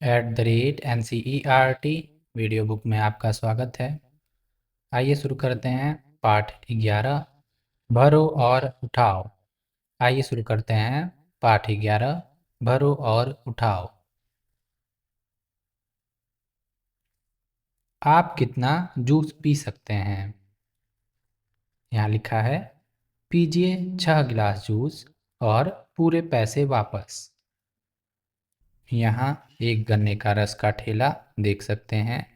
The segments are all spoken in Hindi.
@NCERT वीडियो बुक में आपका स्वागत है। आइए शुरू करते हैं पाठ 11 भरो और उठाओ। आइए शुरू करते हैं पाठ 11 भरो और उठाओ। आप कितना जूस पी सकते हैं? यहाँ लिखा है पीजिए 6 गिलास जूस और पूरे पैसे वापस। यहाँ एक गन्ने का रस का ठेला देख सकते हैं।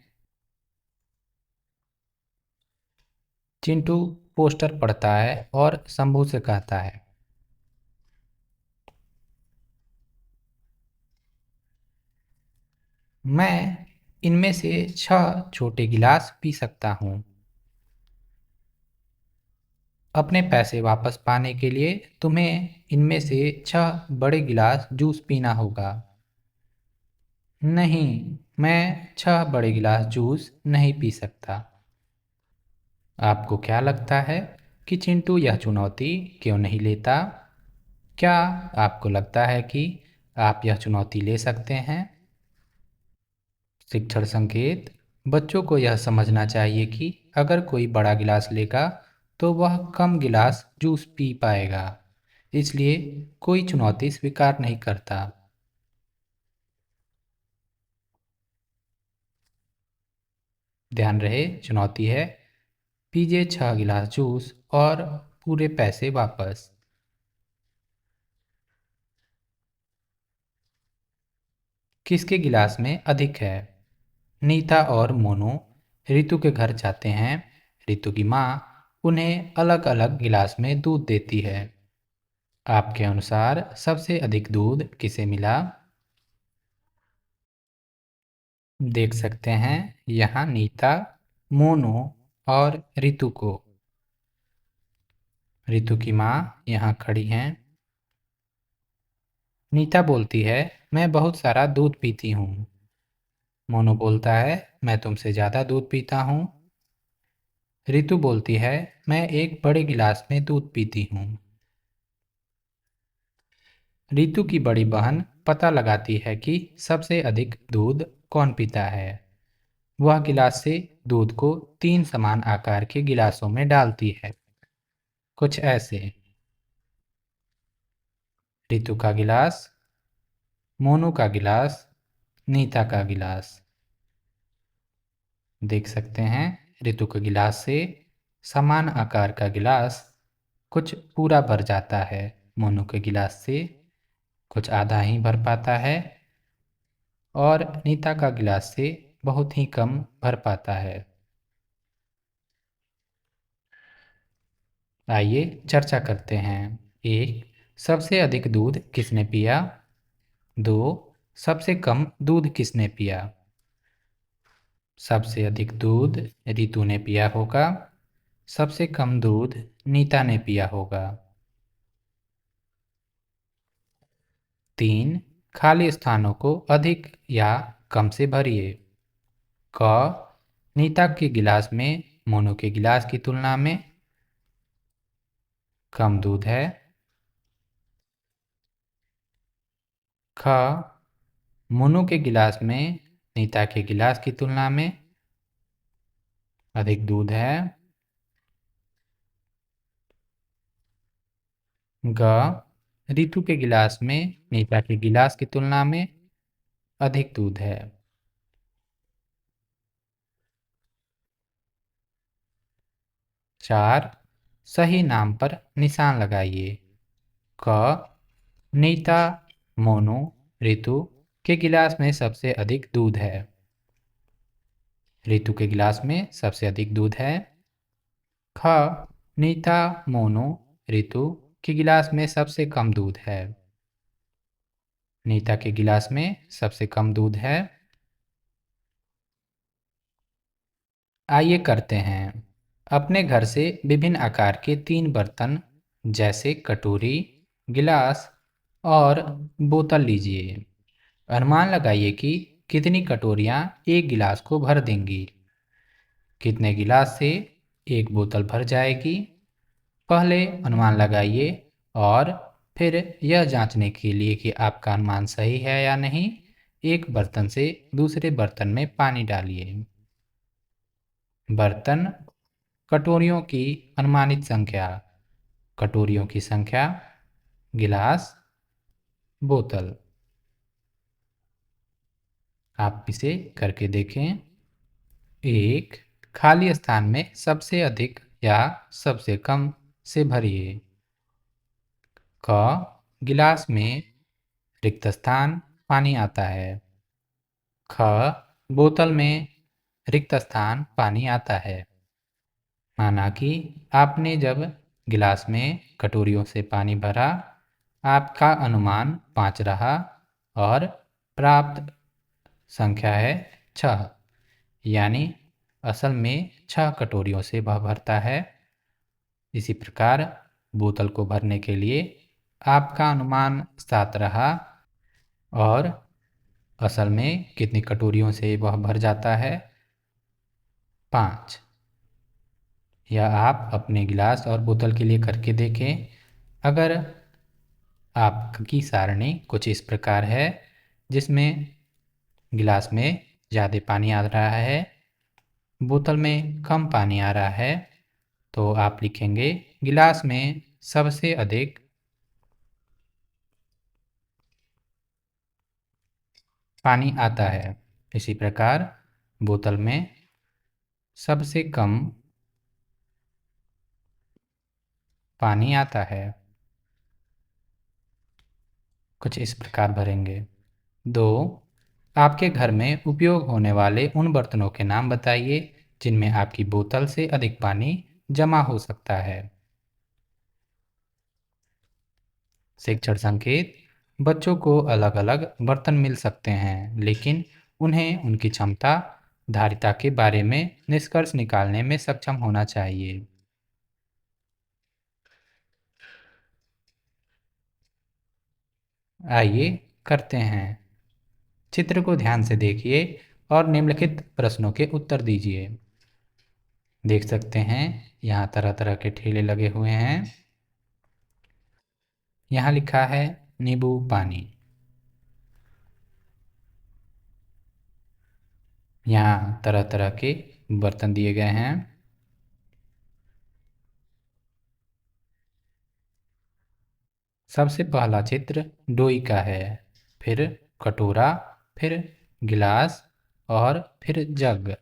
चिंटू पोस्टर पढ़ता है और शंभू से कहता है, मैं इनमें से 6 छोटे गिलास पी सकता हूँ। अपने पैसे वापस पाने के लिए तुम्हें इनमें से 6 बड़े गिलास जूस पीना होगा। नहीं, मैं 6 बड़े गिलास जूस नहीं पी सकता। आपको क्या लगता है कि चिंटू यह चुनौती क्यों नहीं लेता? क्या आपको लगता है कि आप यह चुनौती ले सकते हैं? शिक्षण संकेत बच्चों को यह समझना चाहिए कि अगर कोई बड़ा गिलास लेगा तो वह कम गिलास जूस पी पाएगा, इसलिए कोई चुनौती स्वीकार नहीं करता। ध्यान रहे, चुनौती है पीजिए 6 गिलास जूस और पूरे पैसे वापस। किसके गिलास में अधिक है? नीता और मोनू रितु के घर जाते हैं। रितु की माँ उन्हें अलग अलग गिलास में दूध देती है। आपके अनुसार सबसे अधिक दूध किसे मिला? देख सकते हैं यहाँ नीता, मोनू और रितु को। रितु की माँ यहाँ खड़ी हैं। नीता बोलती है, मैं बहुत सारा दूध पीती हूँ। मोनू बोलता है, मैं तुमसे ज़्यादा दूध पीता हूँ। रितु बोलती है, मैं एक बड़े गिलास में दूध पीती हूँ। रितु की बड़ी बहन पता लगाती है कि सबसे अधिक दूध कौन पीता है। वह गिलास से दूध को 3 समान आकार के गिलासों में डालती है, कुछ ऐसे। रितु का गिलास, मोनू का गिलास, नीता का गिलास। देख सकते हैं रितु के गिलास से समान आकार का गिलास कुछ पूरा भर जाता है। मोनू के गिलास से कुछ आधा ही भर पाता है और नीता का गिलास से बहुत ही कम भर पाता है। आइए चर्चा करते हैं। 1. सबसे अधिक दूध किसने पिया? 2. सबसे कम दूध किसने पिया? सबसे अधिक दूध रितु ने पिया होगा। सबसे कम दूध नीता ने पिया होगा। 3. खाली स्थानों को अधिक या कम से भरिए। क. नीता के गिलास में मोनू के गिलास की तुलना में कम दूध है। ख. मोनू के गिलास में नीता के गिलास की तुलना में अधिक दूध है। ग. रितु के गिलास में नीता के गिलास की तुलना में अधिक दूध है। 4. सही नाम पर निशान लगाइए। क. नीता, मोनू, रितु के गिलास में सबसे अधिक दूध है। रितु के गिलास में सबसे अधिक दूध है। ख. नीता, मोनू, रितु के गिलास में सबसे कम दूध है। नीता के गिलास में सबसे कम दूध है। आइए करते हैं। अपने घर से विभिन्न आकार के 3 बर्तन जैसे कटोरी, गिलास और बोतल लीजिए। अनुमान लगाइए कि कितनी कटोरियाँ एक गिलास को भर देंगी। कितने गिलास से एक बोतल भर जाएगी? पहले अनुमान लगाइए और फिर यह जांचने के लिए कि आपका अनुमान सही है या नहीं, एक बर्तन से दूसरे बर्तन में पानी डालिए। बर्तन, कटोरियों की अनुमानित संख्या, कटोरियों की संख्या, गिलास, बोतल। आप इसे करके देखें। एक, खाली स्थान में सबसे अधिक या सबसे कम से भरिए। क, गिलास में रिक्त स्थान पानी आता है। ख, बोतल में रिक्त स्थान पानी आता है। माना कि आपने जब गिलास में कटोरियों से पानी भरा, आपका अनुमान 5 रहा और प्राप्त संख्या है 6, यानी असल में 6 कटोरियों से वह भरता है। इसी प्रकार बोतल को भरने के लिए आपका अनुमान 7 रहा और असल में कितनी कटोरियों से वह भर जाता है? 5। यह आप अपने गिलास और बोतल के लिए करके देखें। अगर आपकी सारणी कुछ इस प्रकार है, जिसमें गिलास में ज़्यादा पानी आ रहा है, बोतल में कम पानी आ रहा है, तो आप लिखेंगे गिलास में सबसे अधिक पानी आता है। इसी प्रकार बोतल में सबसे कम पानी आता है। कुछ इस प्रकार भरेंगे। 2, आपके घर में उपयोग होने वाले उन बर्तनों के नाम बताइए जिनमें आपकी बोतल से अधिक पानी जमा हो सकता है। शिक्षण संकेत: बच्चों को अलग-अलग बर्तन मिल सकते हैं, लेकिन उन्हें उनकी क्षमता, धारिता के बारे में निष्कर्ष निकालने में सक्षम होना चाहिए। आइए करते हैं। चित्र को ध्यान से देखिए और निम्नलिखित प्रश्नों के उत्तर दीजिए। देख सकते हैं यहाँ तरह-तरह के ठेले लगे हुए हैं। यहाँ लिखा है नींबू पानी। यहाँ तरह-तरह के बर्तन दिए गए हैं। सबसे पहला चित्र डोई का है, फिर कटोरा, फिर गिलास और फिर जग।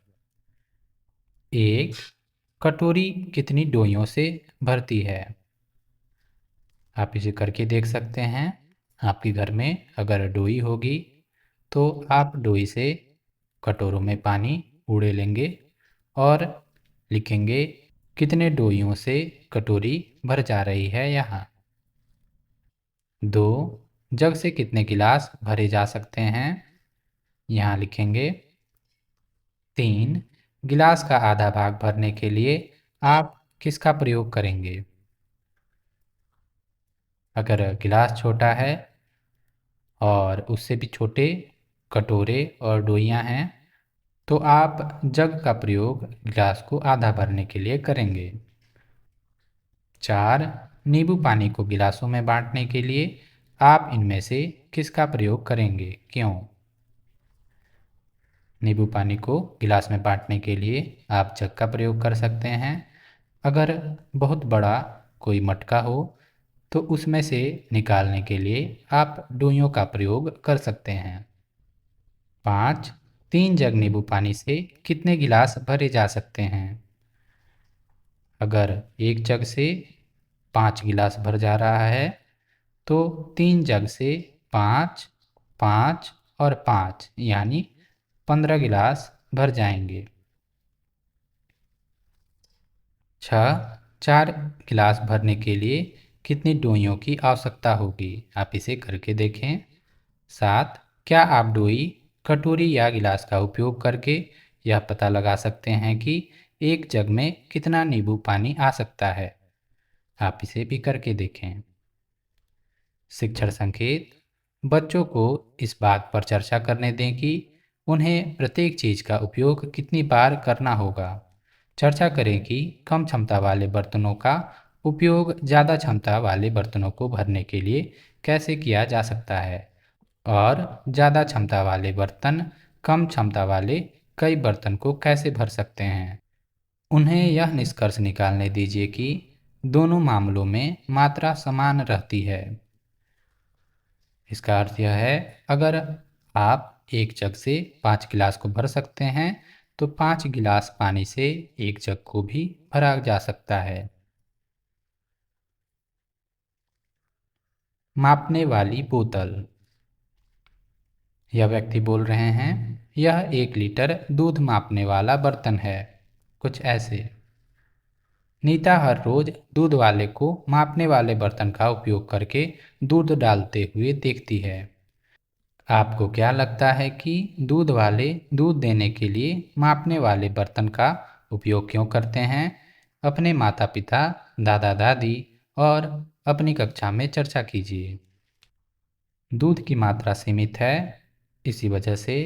एक कटोरी कितनी डोइयों से भरती है? आप इसे करके देख सकते हैं। आपके घर में अगर डोई होगी तो आप डोई से कटोरों में पानी उड़े लेंगे और लिखेंगे कितने डोइयों से कटोरी भर जा रही है यहाँ। 2, जग से कितने गिलास भरे जा सकते हैं? यहाँ लिखेंगे 3, गिलास का आधा भाग भरने के लिए आप किसका प्रयोग करेंगे? अगर गिलास छोटा है और उससे भी छोटे कटोरे और डोइयाँ हैं, तो आप जग का प्रयोग गिलास को आधा भरने के लिए करेंगे। 4, नींबू पानी को गिलासों में बांटने के लिए आप इनमें से किसका प्रयोग करेंगे? क्यों? नींबू पानी को गिलास में बांटने के लिए आप जग का प्रयोग कर सकते हैं। अगर बहुत बड़ा कोई मटका हो तो उसमें से निकालने के लिए आप डोइयों का प्रयोग कर सकते हैं। 5, 3 जग नींबू पानी से कितने गिलास भरे जा सकते हैं? अगर एक जग से 5 गिलास भर जा रहा है तो 3 जग से 5, 5 और 5 यानी 15 गिलास भर जाएंगे। 6, 4 गिलास भरने के लिए कितनी डोइयों की आवश्यकता होगी? आप इसे करके देखें। 7, क्या आप डोई, कटोरी या गिलास का उपयोग करके यह पता लगा सकते हैं कि एक जग में कितना नींबू पानी आ सकता है? आप इसे भी करके देखें। शिक्षण संकेत: बच्चों को इस बात पर चर्चा करने दें कि उन्हें प्रत्येक चीज़ का उपयोग कितनी बार करना होगा। चर्चा करें कि कम क्षमता वाले बर्तनों का उपयोग ज़्यादा क्षमता वाले बर्तनों को भरने के लिए कैसे किया जा सकता है। और ज़्यादा क्षमता वाले बर्तन कम क्षमता वाले कई बर्तन को कैसे भर सकते हैं। उन्हें यह निष्कर्ष निकालने दीजिए कि दोनों मामलों में मात्रा समान रहती है। इसका अर्थ यह है, अगर आप एक जग से 5 गिलास को भर सकते हैं तो 5 गिलास पानी से एक जग को भी भरा जा सकता है। मापने वाली बोतल। यह व्यक्ति बोल रहे हैं, यह 1 लीटर दूध मापने वाला बर्तन है। कुछ ऐसे। नीता हर रोज दूध वाले को मापने वाले बर्तन का उपयोग करके दूध डालते हुए देखती है। आपको क्या लगता है कि दूध वाले दूध देने के लिए मापने वाले बर्तन का उपयोग क्यों करते हैं? अपने माता पिता, दादा दादी और अपनी कक्षा में चर्चा कीजिए। दूध की मात्रा सीमित है, इसी वजह से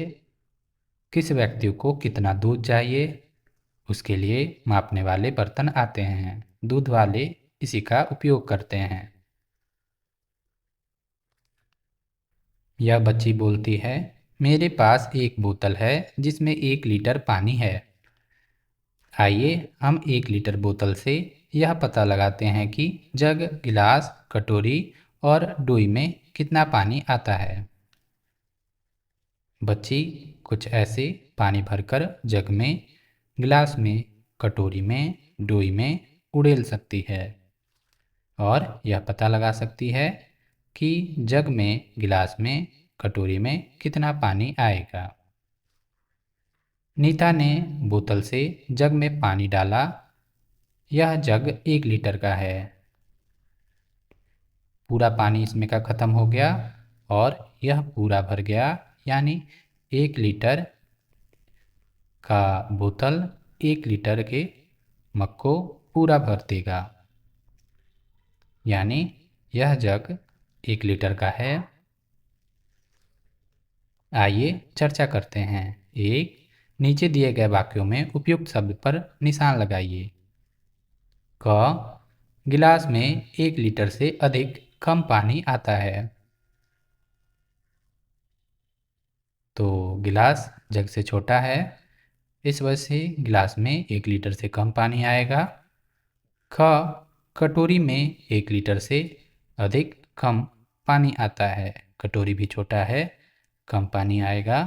किस व्यक्ति को कितना दूध चाहिए उसके लिए मापने वाले बर्तन आते हैं। दूध वाले इसी का उपयोग करते हैं। यह बच्ची बोलती है, मेरे पास एक बोतल है जिसमें 1 लीटर पानी है। आइए हम 1 लीटर बोतल से यह पता लगाते हैं कि जग, गिलास, कटोरी और डोई में कितना पानी आता है। बच्ची कुछ ऐसे पानी भरकर जग में, गिलास में, कटोरी में, डोई में उड़ेल सकती है और यह पता लगा सकती है कि जग में, गिलास में, कटोरी में कितना पानी आएगा। नीता ने बोतल से जग में पानी डाला। यह जग 1 लीटर का है। पूरा पानी इसमें का ख़त्म हो गया और यह पूरा भर गया, यानी 1 लीटर का बोतल 1 लीटर के मग को पूरा भर देगा। यानी यह जग 1 लीटर का है। आइए चर्चा करते हैं। एक, नीचे दिए गए वाक्यों में उपयुक्त शब्द पर निशान लगाइए। क, गिलास में 1 लीटर से अधिक कम पानी आता है। तो गिलास जग से छोटा है, इस वजह से गिलास में 1 लीटर से कम पानी आएगा। ख, कटोरी में 1 लीटर से अधिक कम पानी आता है। कटोरी भी छोटा है, कम पानी आएगा।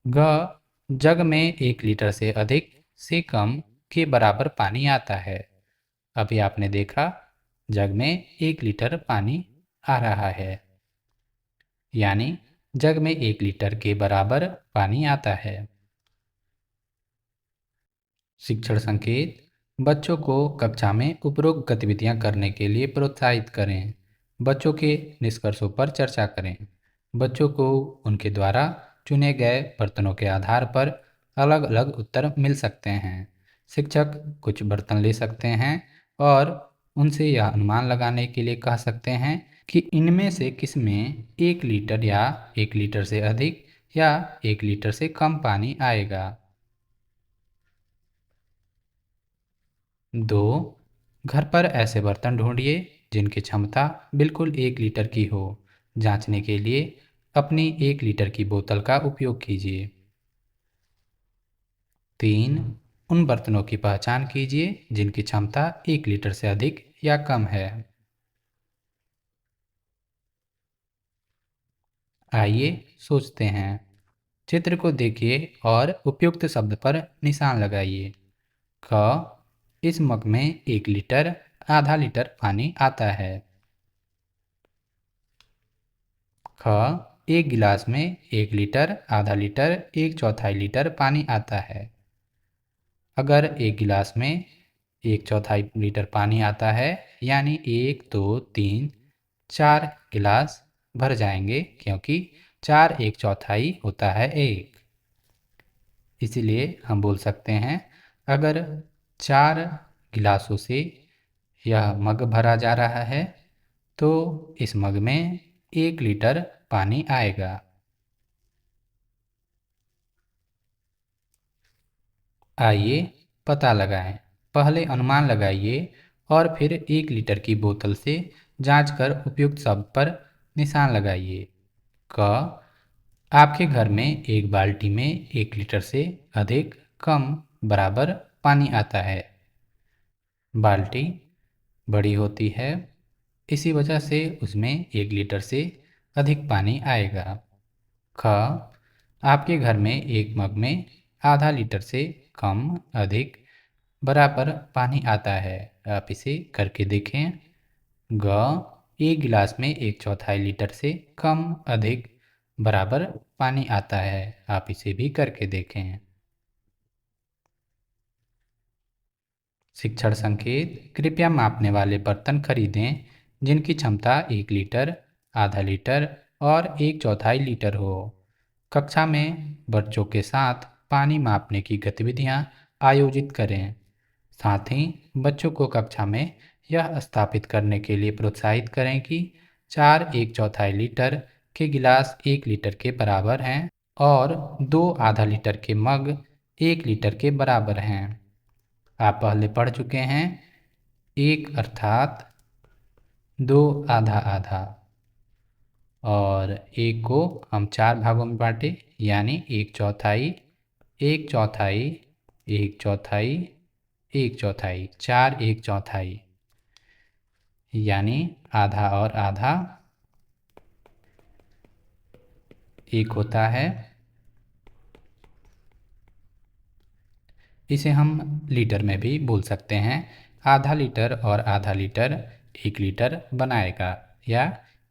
ग, जग में 1 लीटर से अधिक से कम के बराबर पानी आता है। अभी आपने देखा जग में 1 लीटर पानी आ रहा है, यानी जग में 1 लीटर के बराबर पानी आता है। शिक्षण संकेत। बच्चों को कक्षा में उपरोक्त गतिविधियां करने के लिए प्रोत्साहित करें। बच्चों के निष्कर्षों पर चर्चा करें। बच्चों को उनके द्वारा चुने गए बर्तनों के आधार पर अलग अलग उत्तर मिल सकते हैं। शिक्षक कुछ बर्तन ले सकते हैं और उनसे यह अनुमान लगाने के लिए कह सकते हैं कि इनमें से किस में 1 लीटर या 1 लीटर से अधिक या 1 लीटर से कम पानी आएगा। 2, घर पर ऐसे बर्तन ढूंढिए जिनकी क्षमता बिल्कुल 1 लीटर की हो। जांचने के लिए अपनी 1 लीटर की बोतल का उपयोग कीजिए। 3, उन बर्तनों की पहचान कीजिए जिनकी क्षमता 1 लीटर से अधिक या कम है। आइए सोचते हैं। चित्र को देखिए और उपयुक्त शब्द पर निशान लगाइए। क, इस मग में 1 लीटर आधा लीटर पानी आता है। ख, एक गिलास में 1 लीटर आधा लीटर 1/4 लीटर पानी आता है। अगर एक गिलास में 1/4 लीटर पानी आता है, यानी 1, 2, 3, 4 गिलास भर जाएंगे, क्योंकि 4 1/4 होता है 1। इसीलिए हम बोल सकते हैं, अगर 4 गिलासों से यह मग भरा जा रहा है तो इस मग में 1 लीटर पानी आएगा। आइए पता लगाएं। पहले अनुमान लगाइए और फिर 1 लीटर की बोतल से जांचकर उपयुक्त शब्द पर निशान लगाइए। क, आपके घर में एक बाल्टी में 1 लीटर से अधिक कम बराबर पानी आता है। बाल्टी बड़ी होती है, इसी वजह से उसमें 1 लीटर से अधिक पानी आएगा। ख, आपके घर में एक मग में आधा लीटर से कम अधिक बराबर पानी आता है। आप इसे करके देखें। ग, एक गिलास में 1/4 लीटर से कम अधिक बराबर पानी आता है। आप इसे भी करके देखें। शिक्षण संकेत: कृपया मापने वाले बर्तन खरीदें जिनकी क्षमता 1 लीटर, आधा लीटर और 1/4 लीटर हो। कक्षा में बच्चों के साथ पानी मापने की गतिविधियां आयोजित करें। साथ ही बच्चों को कक्षा में यह स्थापित करने के लिए प्रोत्साहित करें कि 4 1/4 लीटर के गिलास 1 लीटर के बराबर हैं और 2 आधा लीटर के मग 1 लीटर के बराबर हैं। आप पहले पढ़ चुके हैं, एक अर्थात, दो आधा आधा, और एक को हम 4 भागों में बांटे, यानी 1/4, 1/4, 1/4, 1/4, 4 1/4, यानी आधा और आधा एक होता है। इसे हम लीटर में भी बोल सकते हैं। आधा लीटर और आधा लीटर 1 लीटर बनाएगा, या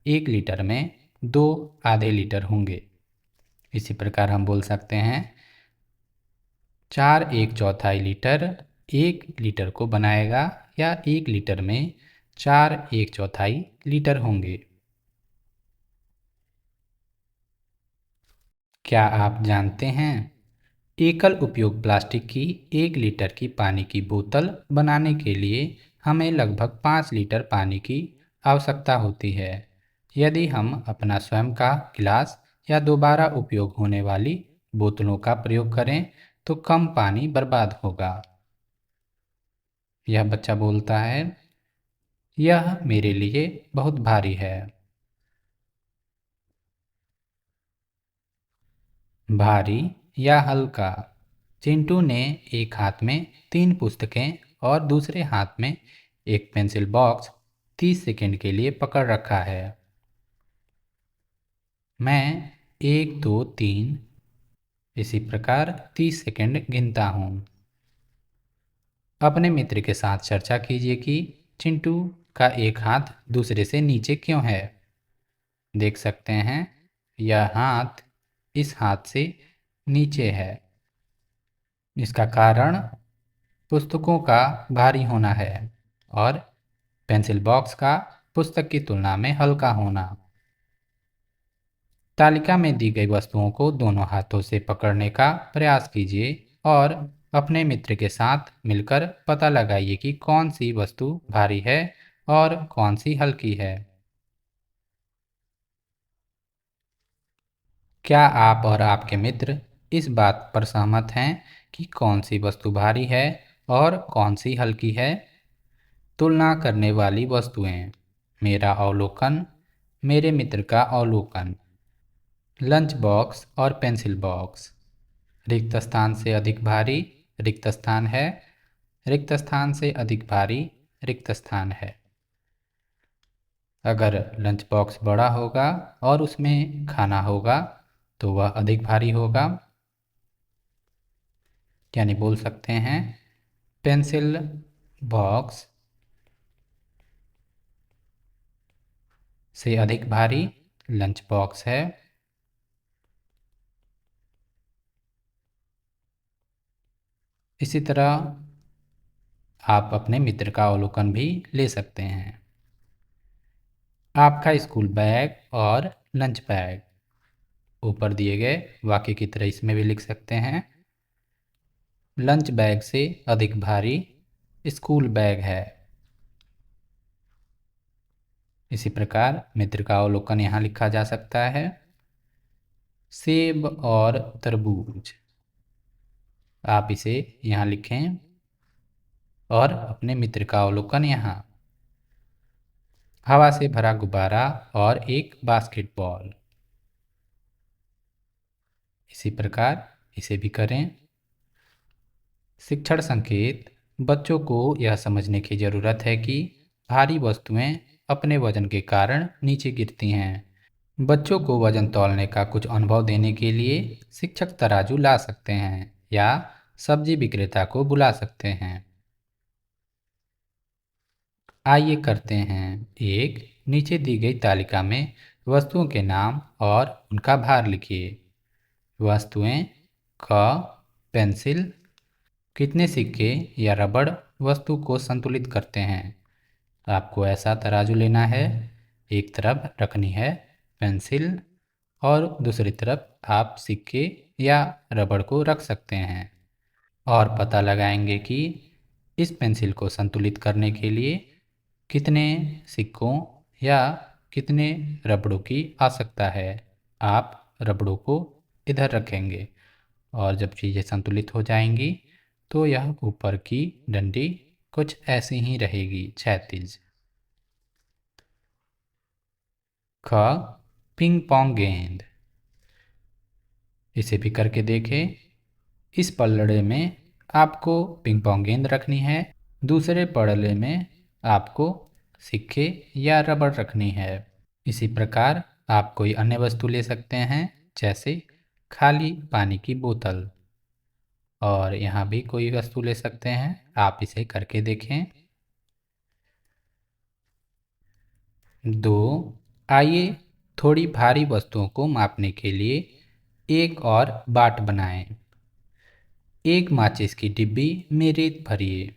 1 लीटर में 2 आधे लीटर होंगे। इसी प्रकार हम बोल सकते हैं 4 1/4 लीटर 1 लीटर को बनाएगा, या 1 लीटर में 4 1/4 लीटर होंगे। क्या आप जानते हैं, एकल उपयोग प्लास्टिक की 1 लीटर की पानी की बोतल बनाने के लिए हमें लगभग 5 लीटर पानी की आवश्यकता होती है। यदि हम अपना स्वयं का गिलास या दोबारा उपयोग होने वाली बोतलों का प्रयोग करें तो कम पानी बर्बाद होगा। यह बच्चा बोलता है, यह मेरे लिए बहुत भारी है। भारी या हल्का। चिंटू ने एक हाथ में 3 पुस्तकें और दूसरे हाथ में एक पेंसिल बॉक्स 30 सेकंड के लिए पकड़ रखा है। मैं 1 2 3 इसी प्रकार 30 सेकंड गिनता हूँ। अपने मित्र के साथ चर्चा कीजिए कि चिंटू का एक हाथ दूसरे से नीचे क्यों है। देख सकते हैं, यह हाथ इस हाथ से नीचे है। इसका कारण पुस्तकों का भारी होना है और पेंसिल बॉक्स का पुस्तक की तुलना में हल्का होना। तालिका में दी गई वस्तुओं को दोनों हाथों से पकड़ने का प्रयास कीजिए और अपने मित्र के साथ मिलकर पता लगाइए कि कौन सी वस्तु भारी है और कौन सी हल्की है। क्या आप और आपके मित्र इस बात पर सहमत हैं कि कौन सी वस्तु भारी है और कौन सी हल्की है? तुलना करने वाली वस्तुएं। मेरा अवलोकन, मेरे मित्र का अवलोकन। लंच बॉक्स और पेंसिल बॉक्स। रिक्त स्थान से अधिक भारी, रिक्त स्थान है। रिक्त स्थान से अधिक भारी, रिक्त स्थान है। अगर लंच बॉक्स बड़ा होगा और उसमें खाना होगा तो वह अधिक भारी होगा। यानी बोल सकते हैं, पेंसिल बॉक्स से अधिक भारी लंच बॉक्स है। इसी तरह आप अपने मित्र का अवलोकन भी ले सकते हैं। आपका स्कूल बैग और लंच बैग। ऊपर दिए गए वाक्य की तरह इसमें भी लिख सकते हैं, लंच बैग से अधिक भारी स्कूल बैग है। इसी प्रकार मित्र का अवलोकन यहाँ लिखा जा सकता है, सेब और तरबूज। आप इसे यहाँ लिखें और अपने मित्र का अवलोकन यहाँ। हवा से भरा गुब्बारा और एक बास्केटबॉल। इसी प्रकार इसे भी करें। शिक्षण संकेत। बच्चों को यह समझने की ज़रूरत है कि भारी वस्तुएं अपने वजन के कारण नीचे गिरती हैं। बच्चों को वजन तौलने का कुछ अनुभव देने के लिए शिक्षक तराजू ला सकते हैं या सब्जी विक्रेता को बुला सकते हैं। आइए करते हैं। एक, नीचे दी गई तालिका में वस्तुओं के नाम और उनका भार लिखिए। वस्तुएं: क पेंसिल। कितने सिक्के या रबड़ वस्तु को संतुलित करते हैं? आपको ऐसा तराजू लेना है, एक तरफ रखनी है पेंसिल और दूसरी तरफ आप सिक्के या रबड़ को रख सकते हैं। और पता लगाएंगे कि इस पेंसिल को संतुलित करने के लिए कितने सिक्कों या कितने रबड़ों की आवश्यकता है। आप रबड़ों को इधर रखेंगे और जब चीज़ें संतुलित हो जाएंगी तो यह ऊपर की डंडी कुछ ऐसी ही रहेगी, क्षैतिज। ख, पिंग पोंग गेंद। इसे भी करके देखें। इस पलड़े में आपको पिंग पोंग गेंद रखनी है, दूसरे पलड़े में आपको सिक्के या रबड़ रखनी है। इसी प्रकार आप कोई अन्य वस्तु ले सकते हैं, जैसे खाली पानी की बोतल। और यहाँ भी कोई वस्तु ले सकते हैं, आप इसे करके देखें। 2, आइए थोड़ी भारी वस्तुओं को मापने के लिए एक और बाट बनाएं। एक माचिस की डिब्बी में रेत भरिए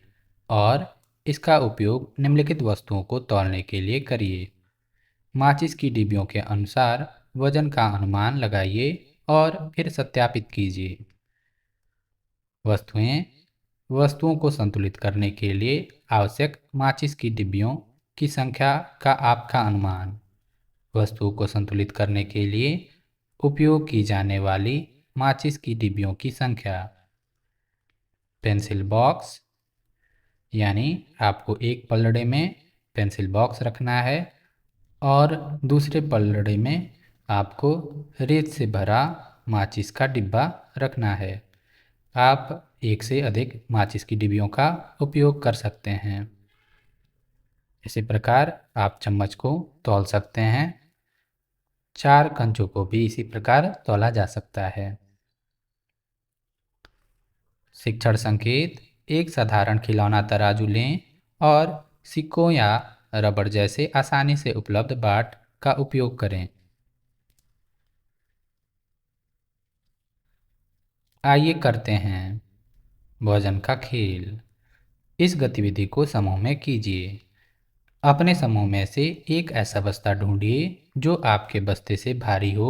और इसका उपयोग निम्नलिखित वस्तुओं को तौलने के लिए करिए। माचिस की डिब्बियों के अनुसार वजन का अनुमान लगाइए और फिर सत्यापित कीजिए। वस्तुओं को संतुलित करने के लिए आवश्यक माचिस की डिब्बियों की संख्या का आपका अनुमान। वस्तुओं को संतुलित करने के लिए उपयोग की जाने वाली माचिस की डिब्बियों की संख्या। पेंसिल बॉक्स, यानी आपको एक पलड़े में पेंसिल बॉक्स रखना है और दूसरे पलड़े में आपको रेत से भरा माचिस का डिब्बा रखना है। आप एक से अधिक माचिस की डिब्बियों का उपयोग कर सकते हैं। इसी प्रकार आप चम्मच को तौल सकते हैं। 4 कंचों को भी इसी प्रकार तौला जा सकता है। शिक्षण संकेत। एक साधारण खिलौना तराजू लें और सिक्कों या रबड़ जैसे आसानी से उपलब्ध बाट का उपयोग करें। आइए करते हैं वजन का खेल। इस गतिविधि को समूह में कीजिए। अपने समूह में से एक ऐसा बस्ता ढूंढिए जो आपके बस्ते से भारी हो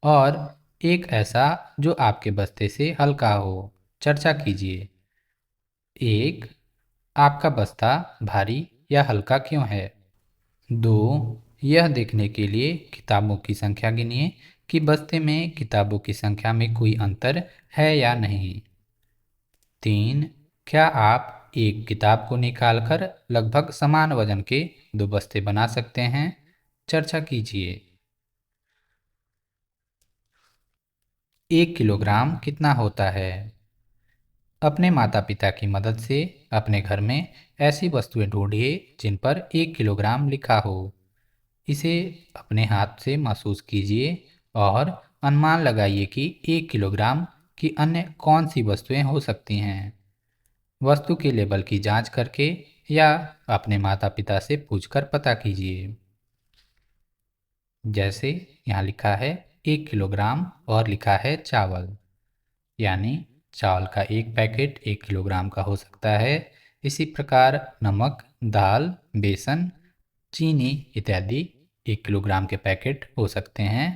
और एक ऐसा जो आपके बस्ते से हल्का हो। चर्चा कीजिए। 1, आपका बस्ता भारी या हल्का क्यों है? 2, यह देखने के लिए किताबों की संख्या गिनिए कि बस्ते में किताबों की संख्या में कोई अंतर है या नहीं। 3, क्या आप एक किताब को निकालकर लगभग समान वजन के 2 बस्ते बना सकते हैं? चर्चा कीजिए। 1 किलोग्राम कितना होता है? अपने माता पिता की मदद से अपने घर में ऐसी वस्तुएं ढूंढिए जिन पर 1 किलोग्राम लिखा हो। इसे अपने हाथ से महसूस कीजिए और अनुमान लगाइए कि 1 किलोग्राम की अन्य कौन सी वस्तुएं हो सकती हैं। वस्तु के लेबल की जांच करके या अपने माता पिता से पूछकर पता कीजिए। जैसे यहाँ लिखा है 1 किलोग्राम और लिखा है चावल, यानी चावल का एक पैकेट 1 किलोग्राम का हो सकता है। इसी प्रकार नमक, दाल, बेसन, चीनी इत्यादि 1 किलोग्राम के पैकेट हो सकते हैं।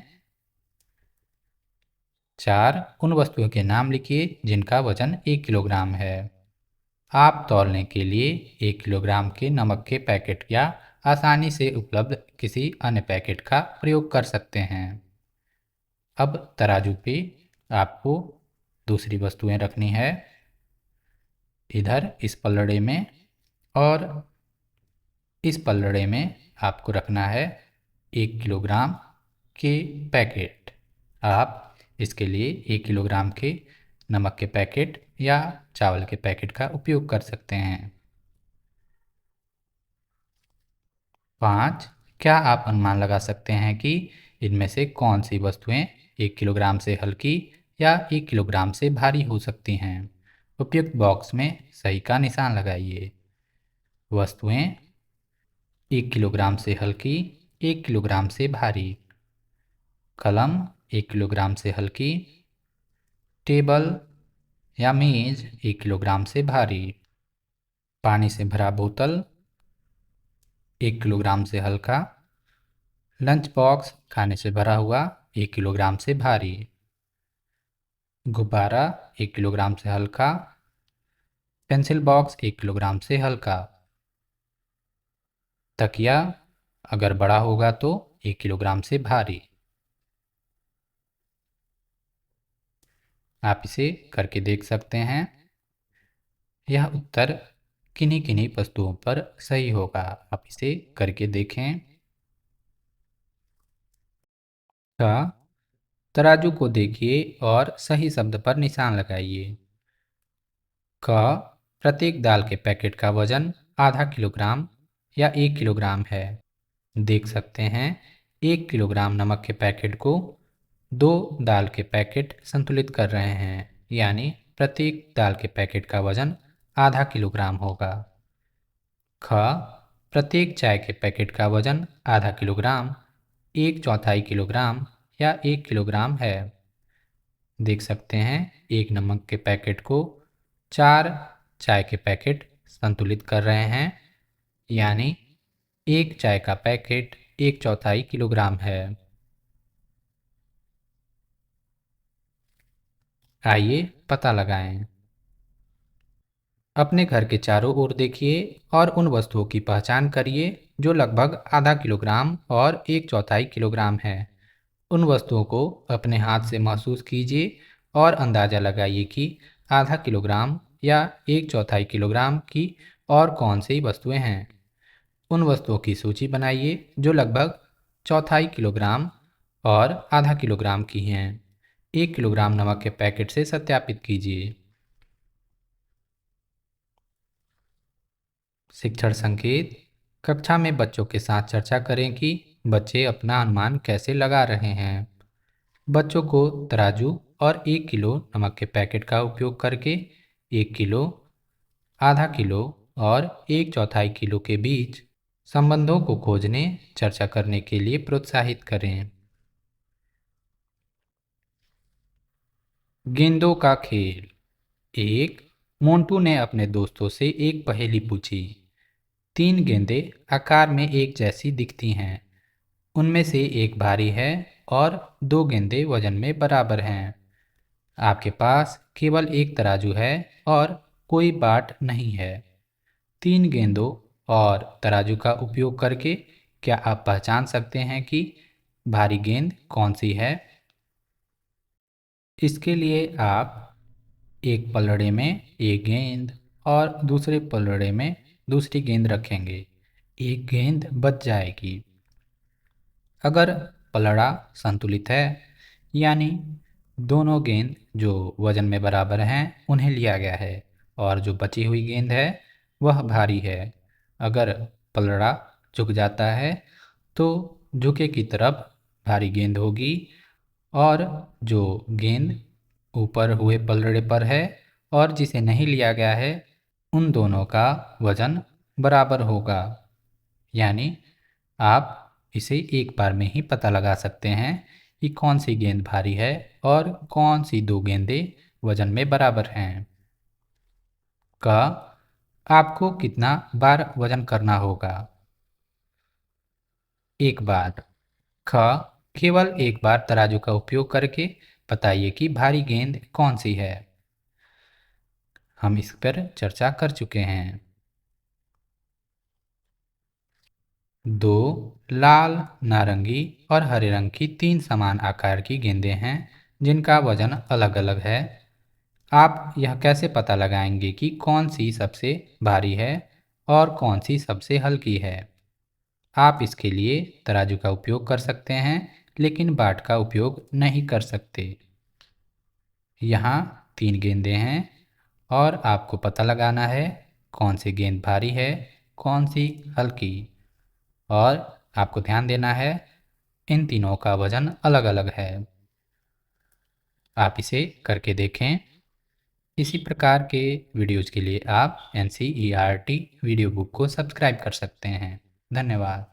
4, उन वस्तुओं के नाम लिखिए जिनका वजन 1 किलोग्राम है। आप तौलने के लिए 1 किलोग्राम के नमक के पैकेट या आसानी से उपलब्ध किसी अन्य पैकेट का प्रयोग कर सकते हैं। अब तराजू पे आपको दूसरी वस्तुएं रखनी है, इधर इस पलड़े में और इस पलड़े में आपको रखना है 1 किलोग्राम के पैकेट। आप इसके लिए 1 किलोग्राम के नमक के पैकेट या चावल के पैकेट का उपयोग कर सकते हैं। 5. क्या आप अनुमान लगा सकते हैं कि इनमें से कौन सी वस्तुएं 1 किलोग्राम से हल्की या 1 किलोग्राम से भारी हो सकती हैं? उपयुक्त बॉक्स में सही का निशान लगाइए। वस्तुएं 1 किलोग्राम से हल्की, 1 किलोग्राम से भारी। कलम 1 किलोग्राम से हल्की। टेबल या मेज 1 किलोग्राम से भारी। पानी से भरा बोतल 1 किलोग्राम से हल्का। लंच बॉक्स खाने से भरा हुआ 1 किलोग्राम से भारी। गुब्बारा 1 किलोग्राम से हल्का। पेंसिल बॉक्स 1 किलोग्राम से हल्का। तकिया अगर बड़ा होगा तो 1 किलोग्राम से भारी। आप इसे करके देख सकते हैं। यह उत्तर किन्हीं किन्हीं वस्तुओं पर सही होगा। आप इसे करके देखें। का तराजू को देखिए और सही शब्द पर निशान लगाइए। क प्रत्येक दाल के पैकेट का वजन आधा किलोग्राम या 1 किलोग्राम है। देख सकते हैं 1 किलोग्राम नमक के पैकेट को 2 दाल के पैकेट संतुलित कर रहे हैं, यानी प्रत्येक दाल के पैकेट का वजन आधा किलोग्राम होगा। ख प्रत्येक चाय के पैकेट का वजन आधा किलोग्राम, 1/4 किलोग्राम या 1 किलोग्राम है। देख सकते हैं एक नमक के पैकेट को 4 चाय के पैकेट संतुलित कर रहे हैं, यानी एक चाय का पैकेट 1/4 किलोग्राम है। आइए पता लगाएं। अपने घर के चारों ओर देखिए और उन वस्तुओं की पहचान करिए जो लगभग आधा किलोग्राम और 1/4 किलोग्राम है। उन वस्तुओं को अपने हाथ से महसूस कीजिए और अंदाज़ा लगाइए कि आधा किलोग्राम या 1/4 किलोग्राम की और कौन सी वस्तुएं हैं। उन वस्तुओं की सूची बनाइए जो लगभग चौथाई किलोग्राम और आधा किलोग्राम की हैं। 1 किलोग्राम नमक के पैकेट से सत्यापित कीजिए। शिक्षण संकेत। कक्षा में बच्चों के साथ चर्चा करें कि बच्चे अपना अनुमान कैसे लगा रहे हैं। बच्चों को तराजू और 1 किलो नमक के पैकेट का उपयोग करके 1 किलो, आधा किलो और 1/4 किलो के बीच संबंधों को खोजने, चर्चा करने के लिए प्रोत्साहित करें। गेंदों का खेल। 1. मोंटू ने अपने दोस्तों से एक पहेली पूछी। 3 गेंदें आकार में एक जैसी दिखती हैं। उनमें से एक भारी है और 2 गेंदें वजन में बराबर हैं। आपके पास केवल एक तराजू है और कोई बाट नहीं है। 3 गेंदों और तराजू का उपयोग करके क्या आप पहचान सकते हैं कि भारी गेंद कौन सी है? इसके लिए आप एक पलड़े में एक गेंद और दूसरे पलड़े में दूसरी गेंद रखेंगे। एक गेंद बच जाएगी। अगर पलड़ा संतुलित है, यानी दोनों गेंद जो वजन में बराबर हैं उन्हें लिया गया है और जो बची हुई गेंद है वह भारी है। अगर पलड़ा झुक जाता है तो झुके की तरफ भारी गेंद होगी और जो गेंद ऊपर हुए पलड़े पर है और जिसे नहीं लिया गया है उन दोनों का वजन बराबर होगा। यानी आप इसे एक बार में ही पता लगा सकते हैं कि कौन सी गेंद भारी है और कौन सी 2 गेंदें वजन में बराबर हैं। क आपको कितना बार वजन करना होगा? एक बार। ख केवल एक बार तराजू का उपयोग करके बताइए कि भारी गेंद कौन सी है। हम इस पर चर्चा कर चुके हैं। 2 लाल, नारंगी और हरे रंग की 3 समान आकार की गेंदें हैं जिनका वजन अलग-अलग है। आप यह कैसे पता लगाएंगे कि कौन सी सबसे भारी है और कौन सी सबसे हल्की है? आप इसके लिए तराजू का उपयोग कर सकते हैं, लेकिन बाट का उपयोग नहीं कर सकते। यहाँ 3 गेंदें हैं और आपको पता लगाना है कौन सी गेंद भारी है, कौन सी हल्की। और आपको ध्यान देना है इन तीनों का वजन अलग-अलग है। आप इसे करके देखें। इसी प्रकार के वीडियोज़ के लिए आप NCERT वीडियो बुक को सब्सक्राइब कर सकते हैं। धन्यवाद।